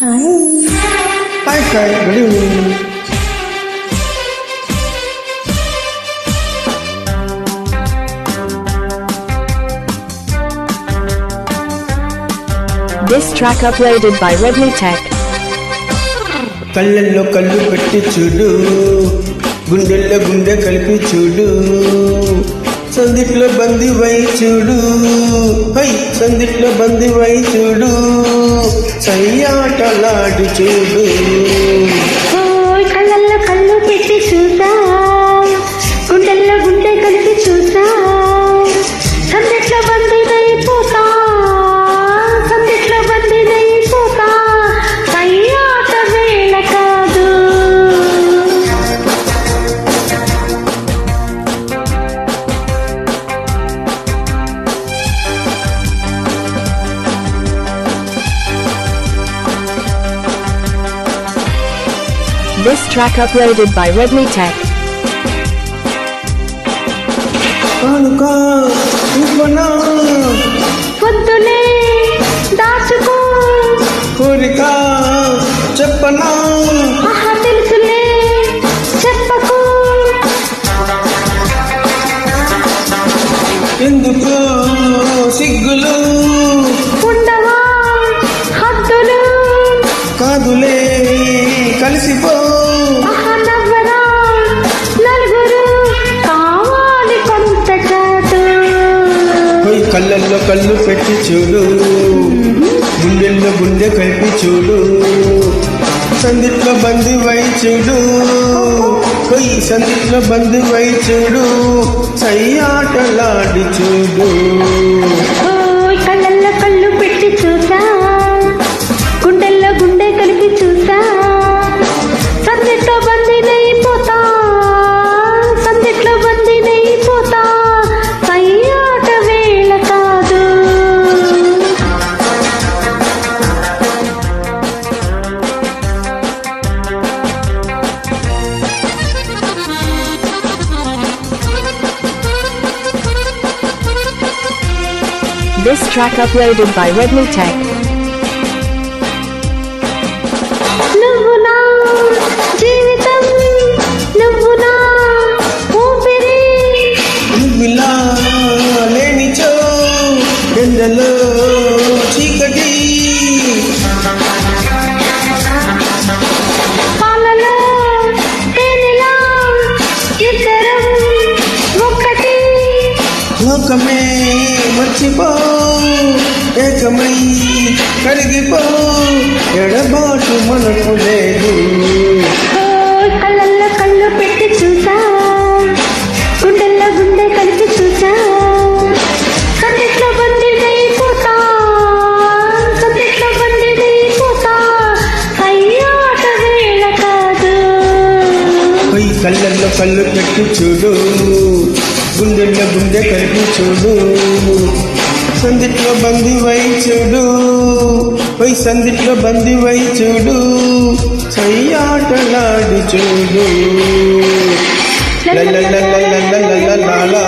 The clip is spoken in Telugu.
Hi, good evening. This track uploaded by Redmi Tech. కళ్ళల్లో కళ్ళు పెట్టి చూడు, గుండెల్లో గుండె కలిపి చూడు, సందిట్లో బంది వై చూడు, హై సందిట్లో బంది వై చూడు, సయ్యాటలాడి చూడు. కళ్ళల్లో కళ్ళు పెట్టి చూసా, గుండెల్లో గుండె కలిపి చూసా, సందిట్లో బంది అయిపోతా, సందిట్లో బంది అయిపోతా, సయ్యాట వేళ కాదు. This track uploaded by Redmi Tech. కానుకా ఇవ్వనా, పొద్దునే దాచుకో, కోరిక చెప్పనా, ఆహా తెలుసులే చెప్పకు, ఎందుకు సిగ్గులు ఉండవా హద్దులు, కాదులే కలిసిపో, ఆహా నవ్వరా నలుగురు, కావాలి కొంత చాటు. పోయి కళ్ళల్లో కళ్ళు పెట్టి చూడు, గుండెల్లో గుండె కలిపి చూడు, సందిట్లో బంది వై చూడు, పోయి సందిట్లో బంది వై చూడు, సయ్యాటలాడి చూడు. కళ్ళల్లో కళ్ళు పెట్టి చూసా, గుండెల్లో గుండె కలిపి చూసా, సందిట్లో బందీనైపోతా, సందిట్లో బందీనైపోతా, సయ్యాట వేళ కాదు. This track uploaded by Redmi Tech. నువ్వు నా జీవితం, నువ్వు నా ఊపిరి, నువ్విలా లేనిచో ఎండలో చీకటి, పాలలో తేనెలా ఇద్దరం ఒక్కటి, లోకమే మర్చిపో, ఏకమై కరిగిపో, ఎడబాటు మనకు లేదు. కళ్ళల్లో కళ్ళు పెట్టి చూసా, గుండెల్లో గుండె కలిపి చూసా, సందిట్లో బందీనైపోతా, సందిట్లో బందీనైపోతా, సయ్యాట వేళ కాదు. పోయి కళ్ళల్లో కళ్ళు పెట్టి చూడు, గుండెల్లో గుండె కలిపి చూడు, సందిట్లో బంది వై చూడు, పోయి సందిట్లో బంది వై చూడు, సయ్యాటలాడి చూడు. లా లా లా లా లా లా లా లా లా.